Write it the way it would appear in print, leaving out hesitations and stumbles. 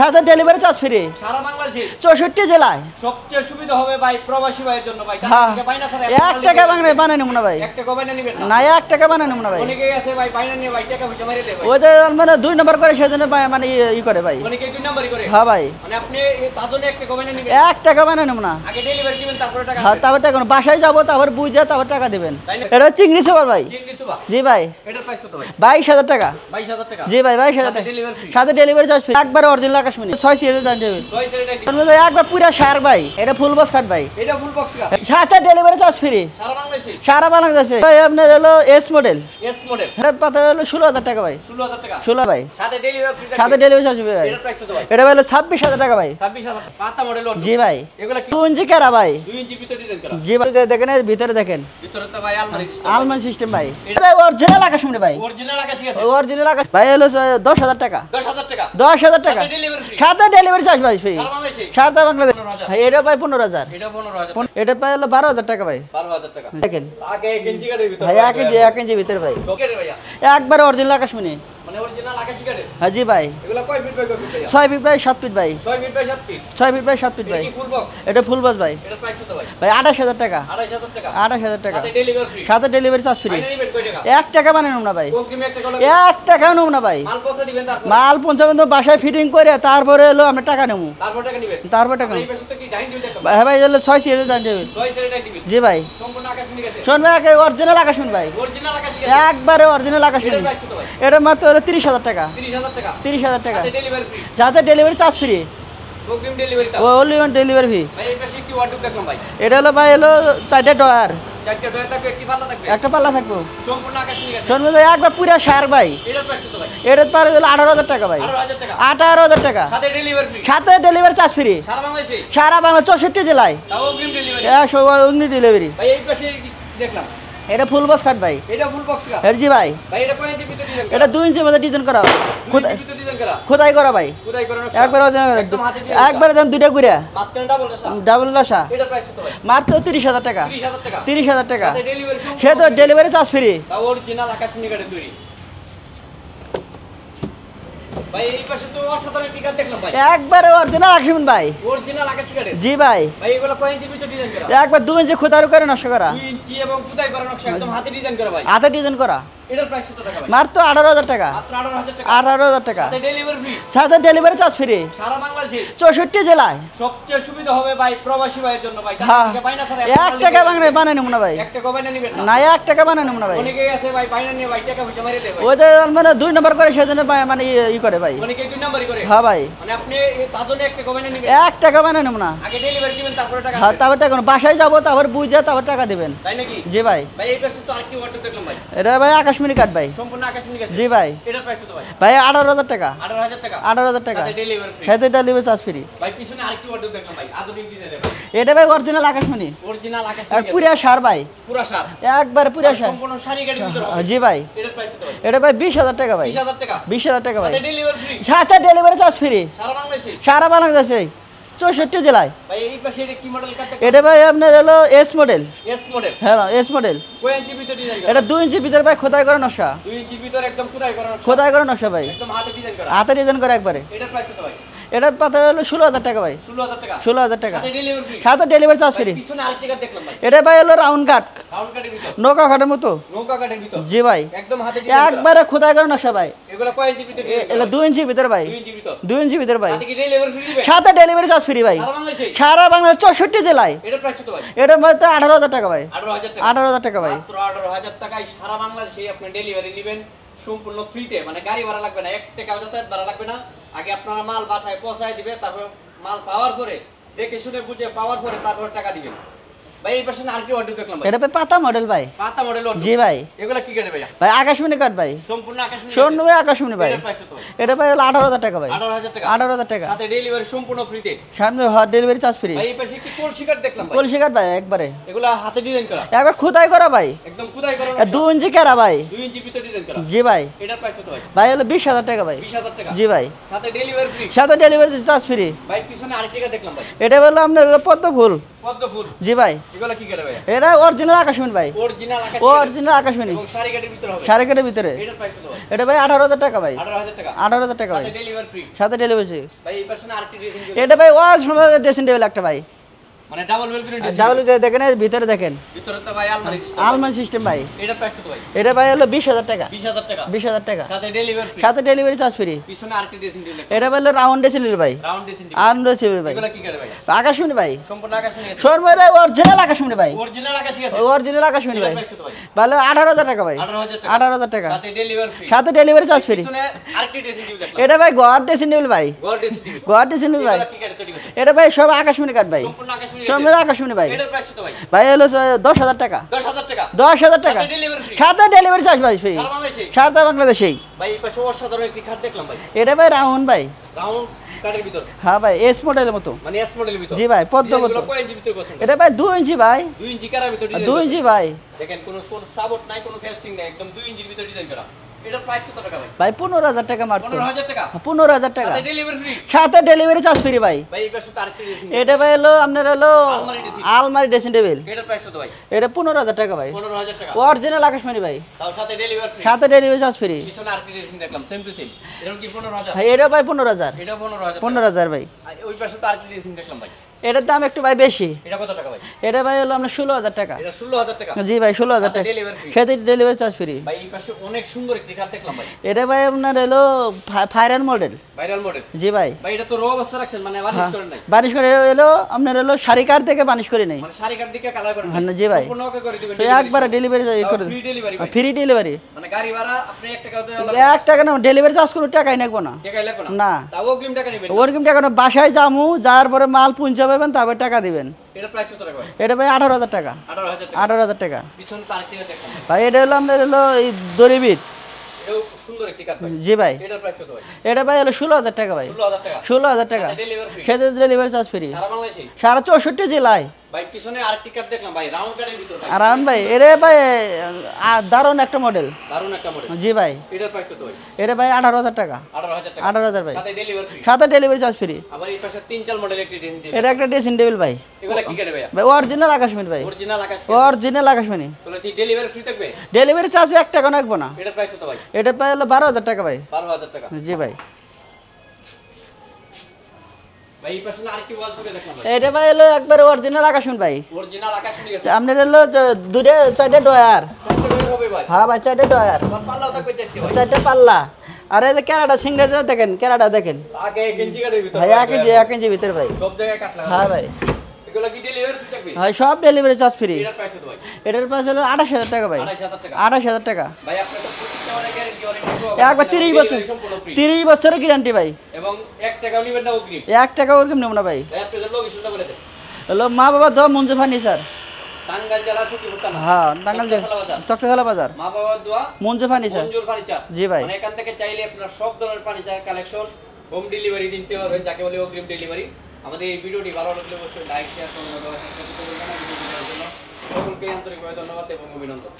সাথে delivery charge free সারা বাংলাদেশে 64 জেলায় সবচেয়ে সুবিধা হবে ভাই প্রবাসী ভাইয়ের জন্য ভাই হ্যাঁ বাইনা ছাড়া 1 টাকা বানাই নেব না ভাই 1 টাকা বাইনা নেবেন না 1 টাকা বানাই নেব না ভাই অনেকেই আছে ভাই বাইনা নিয়ে ভাই টাকা পয়সা মাইরে দেয় ভাই ওই যে মানে 2 নাম্বার করে সেজন্য মানে ই করে ভাই অনেকেই 2 নাম্বারই করে হ্যাঁ ভাই মানে আপনি তার জন্য 1 টাকা বাইনা নেবেন 1 টাকা বানাই নেব না আগে ডেলিভারি দিবেন তারপরে টাকা হ্যাঁ তারপর টাকা বাসায় যাব তারপর বুঝা তারপর টাকা দিবেন এটা চিংড়ি সুপার ভাই চিংড়ি সুবা জি ভাই এটার প্রাইস কত ভাই 22000 টাকা 22000 টাকা জি ভাই 22000 টাকা ডেলিভারি ফ্রি সাথে ডেলিভারি চার্জ ফ্রি একবার অরিজিনাল আকাশমণি 6 সিরিয়াল টাইম সয় সেটা একবার পুরা সার ভাই এটা ফুল বক্স কাট ভাই এটা ফুল বক্স কা সাথে ডেলিভারি চার্জ ফ্রি সারা বাংলাদেশে সারা বাংলাদেশে ভাই আপনার হলো এস মডেল এস মডেল এটা পাতা হলো 16000 টাকা ভাই 16000 টাকা 16 ভাই সাথে ডেলিভারি ফ্রি সাথে ডেলিভারি চার্জ ফ্রি ভাই এটার প্রাইস কত ভাই এটা হলো 26000 টাকা ভাই 26000 পাতা মডেল জি ভাই এগুলা কি 2 ইঞ্চি কেরা ভাই 2 ইঞ্চি ভিতরে ডিজাইন করা জি ভাই দেখেন এর ভিতরে দেখেন ভিতরে তো ভাই আলমারি সিস্টেম আলমান সিস্টেম ভাই এটা অরিজিনাল আকাশমণি ভাই অরিজিনাল আকাশী আছে অরিজিনাল আকাশ ভাই হলো 10000 টাকা 10000 টাকা 10000 টাকা সাথে ডেলিভারি ফ্রি সাথে ডেলিভারি চার্জ ভাই ফ্রি সারা বাংলাদেশে সারা বাংলাদেশ ভাই এটা ভাই 15000 এটা 15000 এটা পাই হলো 12000 টাকা ভাই 12000 টাকা দেখেন আগে 1 ইঞ্চি কাটের ভিতরে ভাই 1 ইঞ্চি ভিতরে ভাই শোকের ভাইয়া একবার অরিজিনাল আকাশমণি মানে অরিজিনাল আকাশী কাটের হ্যাঁ জি ভাই এগুলা কয় ফিট বাই কয় ফিট ভাইয়া 6 feet by 7 feet by 6 feet by 7 feet 6 feet by 7 feet ভাই কি ফুল বক্স এটা ফুল বক্স ভাই এটা প্রাইস কত ভাই ভাই 28000 টাকা 28000 টাকা 28000 টাকা সাথে ডেলিভারি ফ্রি সাথে ডেলিভারি চার্জ ফ্রি ফাইনালি বেট কয় টাকা 1 টাকা বানানো না ভাই কোন কিমি 1 টাকা 1 টাকাও নেব না ভাই মাল পৌঁছে দিবেন তারপর মাল পৌঁছাবেন তো বাসায় ফিটিং করে তারপরে হলো আমরা টাকা নেব তারপর টাকা নেবেন তারপর টাকা এই পাশে তো কি ডাইনিং টেবিল টাকা হ্যাঁ ভাই হলো 6 সিরিয়াল টাইম টেবিল 6 সেটা ডাইনিং টেবিল জি ভাই সম্পূর্ণ আকাশ মিলে গেছে শোন ভাই অরিজিনাল আকাশমণি ভাই অরিজিনাল আকাশী কাটের একবারে অরিজিনাল এটার আকাশমণি প্রাইস কত ভাই এটা মাত্র হলো 30000 টাকা 30000 টাকা 30000 টাকা সাথে ডেলিভারি ফ্রি যাতে ডেলিভারি চার্জ ফ্রি কোন কিমি ডেলিভারি তা ওনলি ওয়ান ডেলিভারি ফি ভাই এই পাশে কি ওয়ার্ডরোব দেখলাম ভাই এটা হলো ভাই হলো 4টা ডয়ার চারটি ডয়া থাকবে একটি পাল্লা থাকবে একটা পাল্লা থাকবো সম্পূর্ণ আকাশ মিলে গেছে শোন ভাই একবার পুরা সার ভাই এটার প্রাইস কত ভাই এটা পারে হলো 18000 টাকা ভাই 18000 টাকা 18000 টাকা সাথে ডেলিভারি ফ্রি সাথে ডেলিভারি চার্জ ফ্রি সারা বাংলাদেশে সারা বাংলা 64 জেলায় তাও অগ্রিম ডেলিভারি অগ্নি ডেলিভারি ভাই এই পাশে কি দেখলাম এটা ফুল বক্স কাট ভাই এটা ফুল বক্স কা জি ভাই ভাই এটা কয় ইঞ্চি ভিতরে ডিজাইন এটা 2 ইঞ্চির মধ্যে ডিজাইন করা খোদাই ভিতরে ডিজাইন করা খোদাই করা ভাই খোদাই করানো একবার একদম হাতে দিয়ে একবার দেন দুইটা ঘুরে মাঝখানে ডাবল রাশা ডাবল লাসা এটার প্রাইস কত ভাই মাত্র 30000 টাকা 30000 টাকা 30000 টাকা সাথে ডেলিভারি সে তো ডেলিভারি চার্জ ফ্রি তাও অরিজিনাল আকাশ নিগাড়ে তৈরি ভাই এই পাশে তো অসাধারণ টিকার দেখলাম ভাই একবারে অরিজিনাল আকাশমণি ভাই অরিজিনাল আকাশ নিগাড়ে জি ভাই ভাই এগুলো কয় ইঞ্চি ভিতরে ডিজাইন করা একবার 2 ইঞ্চি খোদাই করে নষ্ট করা 2 ইঞ্চি এবং খোদাই করা নকশা একদম হাতে ডিজাইন করা ভাই হাতে ডিজাইন করা এটার প্রাইস কত টাকা ভাই মাত্র 18000 টাকা মাত্র 18000 টাকা 18000 টাকা সাথে ডেলিভারি ফ্রি সাথে ডেলিভারি চার্জ ফ্রি সারা বাংলাদেশে 64 জেলায় সবচেয়ে সুবিধা হবে ভাই প্রবাসী ভাইয়ের জন্য ভাই হ্যাঁ বাইনা ছাড়া 1 টাকা বানাই নেব না ভাই 1 টাকা বাইনা নেবেন না না 1 টাকা বানাই নেব না ভাই অনেকেই আছে ভাই বাইনা নিয়ে ভাই টাকা পয়সা মাইরে দেয় ভাই ওই যে মানে 2 নাম্বার করে সেজন্য মানে ই করে ভাই অনেকেই 2 নাম্বারই করে হ্যাঁ ভাই মানে আপনি তার জন্য 1 টাকা বাইনা নেবেন 1 টাকা বানাই নেব না আগে ডেলিভারি দিবেন তারপরে টাকা হ্যাঁ তারপর টাকা বাসায় যাব তারপর বুঝা তারপর টাকা দিবেন তাই নাকি জি ভাই ভাই এই পাশে তো আরেকটি ওয়ার্ডরোব দেখলাম ভাই এটা ভাই আকাশমণি কাট ভাই সম্পূর্ণ আকাশ নিয়ে গেছে জি ভাই এটার প্রাইস কত ভাই ভাই 18000 টাকা 18000 টাকা 18000 টাকা সাথে ডেলিভারি ফ্রি সাথে ডেলিভারি চার্জ ফ্রি ভাই পিছনে আরেকটি ওয়ার্ডরোব দেখলাম ভাই আধুনিক ডিজাইনের এটা ভাই অরিজিনাল আকাশমণি অরিজিনাল আকাশ পুরা সার ভাই পুরো সার একবার পুরা সার সম্পূর্ণ শাড়ি গাড়ির ভিতর হবে জি ভাই এটার প্রাইস কত ভাই এটা ভাই 20000 টাকা ভাই 20000 টাকা 20000 টাকা ভাই সাথে ডেলিভারি ফ্রি সাথে ডেলিভারি চার্জ ফ্রি সারা বাংলাদেশে সারা বাংলাদেশে 64 জেলায় ভাই এই পাশে এটা কি মডেল কাট এটা ভাই আপনার হলো এস মডেল এস মডেল হ্যাঁ এস মডেল কয় ইঞ্চি ভিতরে ডিজাইন করা এটা 2 ইঞ্চির ভিতরে ভাই খোদাই করা নকশা 2 ইঞ্চি ভিতরে একদম খোদাই করা খোদাই করা নকশা ভাই একদম হাতে ডিজাইন করা হাতে ডিজাইন করা একবারে এটার প্রাইস কত ভাই এটা পাতা হলো 16000 টাকা ভাই 16000 টাকা 16000 টাকা সাথে ডেলিভারি ফ্রি সাথে ডেলিভারি চার্জ ফ্রি পিছনে আরেকটি কাট দেখলাম ভাই এটা ভাই হলো রাউন্ড কাট রাউন্ড কাটের ভিতর নৌকা কাটের মতো নৌকা কাটের ভিতর জি ভাই একদম হাতে ডিজাইন করা একবারে খোদাই করা নকশা ভাই এগুলা কয় ইঞ্চি ভিতরে এটা 2 ইঞ্চির ভিতরে ভাই 2 ইঞ্চি ভিতর 2 ইঞ্চির ভিতরে ভাই সাথে কি ডেলিভারি ফ্রি দিবেন সাথে ডেলিভারি চার্জ ফ্রি ভাই সারা বাংলাদেশে সারা বাংলাদেশ 64 জেলায় এটার প্রাইস কত ভাই এটা মাত্র 18000 টাকা ভাই 18000 টাকা 18000 টাকা ভাই মাত্র 18000 টাকায় সারা বাংলাদেশে আপনি ডেলিভারি নেবেন সম্পূর্ণ ফ্রিতে মানে গাড়ি ভাড়া লাগবে না 1 টাকা যাতায়াত ভাড়া লাগবে না আগে আপনারা মাল বাসায় পৌঁছায় দিবে তারপর মাল পাওয়ার পরে দেখে শুনে বুঝে পাওয়ার পরে তারপর টাকা দিবেন ভাই এই পাশে আরেকটি ওয়ার্ডরোব দেখলাম ভাই এটা ভাই পাতা মডেল ভাই পাতা মডেল ওয়ার্ডরোব জি ভাই এগুলা কি কাটে ভাই ভাই আকাশমণি কাট ভাই সম্পূর্ণ আকাশ শোন ভাই আকাশমণি ভাই এটার প্রাইস কত ভাই এটা ভাই হলো 18000 টাকা ভাই 18000 টাকা 18000 টাকা সাথে ডেলিভারি সম্পূর্ণ ফ্রিতে সামনে হট ডেলিভারি চার্জ ফ্রি ভাই এই পাশে একটি কলসি কাট দেখলাম ভাই কলসি কাট ভাই একবারে এগুলা হাতে ডিজাইন করা একবার খোদাই করা ভাই একদম খোদাই করা 2 ইঞ্চি কেরা ভাই 2 ইঞ্চি ভিতরে ডিজাইন করা জি ভাই এটার প্রাইস কত ভাই ভাই হলো 20000 টাকা ভাই 20000 টাকা জি ভাই সাথে ডেলিভারি ফ্রি সাথে ডেলিভারি চার্জ ফ্রি ভাই পিছনে আরেকটি কাট দেখলাম ভাই এটা হলো আপনার হলো পদ্ম ফুল পদ্ম ফুল জি ভাই এগুলো কি কাটে ভাই? এটা অরিজিনাল আকাশমণি ভাই, অরিজিনাল আকাশী অরিজিনাল আকাশমণি এবং শাড়ি কাটের ভিতরে হবে। সাড়ে কাটের ভিতরে। এটার প্রাইস কত ভাই? এটা ভাই 18,000 টাকা ভাই, 18,000 টাকা। 18,000 টাকা ভাই, সাথে ডেলিভারি ফ্রি। সাথে ডেলিভারি। ভাই এই পাশে আরেকটি ড্রেসিং টেবিল, এটা ভাই অরিজিনাল ড্রেসিং টেবিল একটা ভাই, মানে ডাবল বেলকনি ড্রেসিং ডাবল দেখেন এর ভিতরে দেখেন, ভিতরে তো ভাই আলমারি সিস্টেম। আলমারি সিস্টেম ভাই। এটার প্রাইস কত ভাই? এটা ভাই হলো 20,000 টাকা, 20,000 টাকা। 20,000 টাকা, সাথে ডেলিভারি ফ্রি। সাথে ডেলিভারি চার্জ ফ্রি। পিছনে আরেকটি ড্রেসিং টেবিল, এটা ভাই হলো রাউন্ড ড্রেসিং টেবিল ভাই, round dressing table. Round dressing table ভাই। এগুলো কি কাটে ভাই? আকাশমণি ভাই, সম্পূর্ণ আকাশমণি আছে। শোরুমের অরিজিনাল আকাশমণি ভাই, অরিজিনাল আকাশী আছে। অরিজিনাল আকাশমণি ভাই। এটার প্রাইস কত ভাই? ভালো 18,000 টাকা ভাই, 18,000 টাকা। 18,000 টাকা, সাথে ডেলিভারি ফ্রি। সাথে ডেলিভারি চার্জ ফ্রি। পিছনে আরেকটি ড্রেসিং টেবিল দেখলাম। এটা ভাই গড ড্রেসিং টেবিল ভাই, gold dressing table. God dressing table ভাই। এগুলো কি কাটে তৈরি করছে? এটা ভাই সব আকাশমণি কাট ভাই, সম্পূর্ণ আকাশমণি আছে। শোরুমের আকাশমণি ভাই। এটার প্রাইস কত ভাই? ভাই হলো 10,000 টাকা, 10,000 টাকা। 10,000 টাকা, সাথে ডেলিভারি ফ্রি। সাথে ডেলিভারি চার্জ ভাই ফ্রি, সারা বাংলাদেশে। সারা বাংলাদেশেই। ভাই এই পাশে অসাধারণ একটি খাট দেখলাম ভাই, এটা ভাই রাউন্ড ভাই, রাউন্ড কাটের ভিতর, হ্যাঁ ভাই এস মডেলের মতো। মানে এস মডেলের ভিতর। জি ভাই, পদ্ম ডিজাইনগুলো পদ্ম। কয় ইঞ্চি ভিতর করছেন? এটা ভাই 2 ইঞ্চি ভাই, 2 ইঞ্চি কারার ভিতর ডিজাইন। 2 ইঞ্চি ভাই। দেখেন কোনো সাপোর্ট নাই, কোনো ফেস্টিং নাই, একদম 2 ইঞ্চির ভিতর ডিজাইন করা। এটার প্রাইস কত টাকা ভাই? ভাই 15,000 টাকা মাত্র, 15,000 টাকা। 15,000 টাকা, সাথে ডেলিভারি ফ্রি। সাথে ডেলিভারি চার্জ ফ্রি ভাই। ভাই এই পাশে তো আরেকটি ড্রেসিং। এটা ভাই হলো আপনার হলো আলমারি ড্রেসিং। আলমারি ড্রেসিং টেবিল। এটার প্রাইস কত ভাই? এটা 15,000 টাকা ভাই, 15,000 টাকা। অরিজিনাল আকাশমণি ভাই, তাও সাথে ডেলিভারি ফ্রি। সাথে ডেলিভারি চার্জ ফ্রি। পিছনে আরেকটি ড্রেসিং দেখলাম, সেম টু সেম। এটার কি 15,000? ভাই এটা ভাই 15,000, এটাও 15,000 টাকা। 15,000 ভাই। আর ওই পাশে তো আরেকটি ড্রেসিং দেখলাম ভাই, এটার দাম একটু ভাই বেশি। এটা কত টাকা ভাই? এটা ভাই হলো আপনার 16,000 টাকা। এটা 16,000 টাকা। জি ভাই 16,000 সাথে টাকা, ডেলিভারি ফ্রি। সাথে ডেলিভারি চার্জ ফ্রি। ভাই এই পাশে অনেক সুন্দর একটি খাট দেখলাম ভাই, এটা ভাই আপনার হলো ফায়ার মডেল। Viral model. জি ভাই, ভাই এটা তো র অবস্থা রাখছেন, মানে বানিশ করেন নাই, বানিশ করে এলো আপনার হলো শাড়ি কার থেকে বানিশ করে নেই। মানে শাড়ি কাট দিকে কালার করেন হ্যাঁ, নাই। জি ভাই। সম্পূর্ণ ওকে করে দিবেন। তো একবারে ডেলিভারি করে ফ্রি ডেলিভারি ভাই। ফ্রি ডেলিভারি, মানে গাড়ি ভাড়া আপনি 1 টাকাও দেওয়া 1 টাকা না, ডেলিভারি চার্জ কোনো টাকাই লাগবে না। টাকাই লাগবে না। না। তাও অগ্রিম টাকা নেবেন। ওরকম টাকা না, বাসায় যামু, যাওয়ার পরে মাল পৌঁছে পাবেন, তারপর টাকা দিবেন। এটা প্রাইস কত টাকা ভাই? এটা ভাই 18,000 টাকা, 18,000 টাকা। 18,000 টাকা পিছনে তো আরেকটি আছে দেখলাম। ভাই। এটা হলো আপনার হলো এই দড়িবিট। এও সুন্দর একটি কাট ভাই। জি ভাই, এটার প্রাইস কত ভাই? এটা ভাই হলো 16,000 টাকা ভাই, 16,000 টাকা। 16,000 টাকা, সাথে ডেলিভারি ফ্রি। সাথে ডেলিভারি চার্জ ফ্রি। সারা বাংলাদেশে। সারা 64 জেলায়। ভাই পিছনে আরেকটি কাট দেখলাম ভাই, রাউন্ড কাটের ভিতর ভাই। আর আরাম ভাই, এরে ভাই দারুণ একটা মডেল। দারুণ একটা মডেল। জি ভাই, এটার প্রাইস কত ভাই? এটা ভাই 18,000 টাকা, 18,000 টাকা। 18,000 ভাই, সাথে ডেলিভারি ফ্রি। সাথে ডেলিভারি চার্জ ফ্রি। আবার এই পাশে 3-4 মডেল একটি ড্রেসিং টেবিল। এটা একটা ড্রেসিং টেবিল ভাই, এগুলা কি কাটে ভাই? ভাই অরিজিনাল আকাশমণি ভাই, অরিজিনাল আকাশ। অরিজিনাল আকাশমণি। তাহলে কি ডেলিভারি ফ্রি থাকবে? ডেলিভারি চার্জ 1 টাকা লাগবে না। এটার প্রাইস কত ভাই? এটা প্রায় হলো 12,000 টাকা ভাই। 12,000 টাকা। জি ভাই, ভাই এই পাশে আরেকটি ওয়াল চুকে দেখলাম ভাই, এটা ভাই হলো একবারে অরিজিনাল আকাশমণি ভাই। অরিজিনাল আকাশ নিয়ে গেছে। আপনার হলো দুটো 4টে ডয়ার। কত করে হবে ভাই? হ্যাঁ ভাই 4টে ডয়ার, আমার পাল্লাও থাকবে 4টি ভাই। 4টে পাল্লা। আর এই যে কেনাডা সিংড়া দেখেন, কেনাডা দেখেন আগে 1 ইঞ্চি কাটের ভিতর ভাই, 1 ইঞ্চি ভিতরে ভাই। সব জায়গায় কাটলা। হ্যাঁ ভাই, এগুলা কি ডেলিভারি ফ্রি থাকবে? ভাই সব ডেলিভারি চার্জ ফ্রি। এটার প্রাইস কত ভাই? এটার প্রাইস হলো 28,000 টাকা ভাই, 28,000 টাকা। 28,000 টাকা। ভাই আপনার তো প্রত্যেকটা অনেক গ্যারান্টি অনেক কিছু হবে। একবার 30 বছর, Delivery সম্পূর্ণ free। 30 বছরের গ্যারান্টি ভাই। এবং 1 টাকাও নিবেন না অগ্রিম। 1 টাকা ওরকম নেব না ভাই। ভাই আপনাদের লোকেশনটা বলে দেন। হলো মা বাবা দোয়া মঞ্জু ফার্নিচার। টাঙ্গাইল জেলা সখীপুর থানা। হ্যাঁ, টাঙ্গাইল বাজার। চকচকলা বাজার, মা বাবার দোয়া মঞ্জু ফার্নিচার। মঞ্জুর ফার্নিচার। জি ভাই। মানে এখান থেকে চাইলে আপনার সব ধরনের ফার্নিচার কালেকশন হোম ডেলিভারি দিতে পারবেন, যাকে বলে অগ্রিম ডেলিভারি। আমাদের এই ভিডিওটি ভালো লাগলে অবশ্যই লাইক শেয়ার করুন। সকলকে আন্তরিকভাবে ধন্যবাদ এবং অভিনন্দন।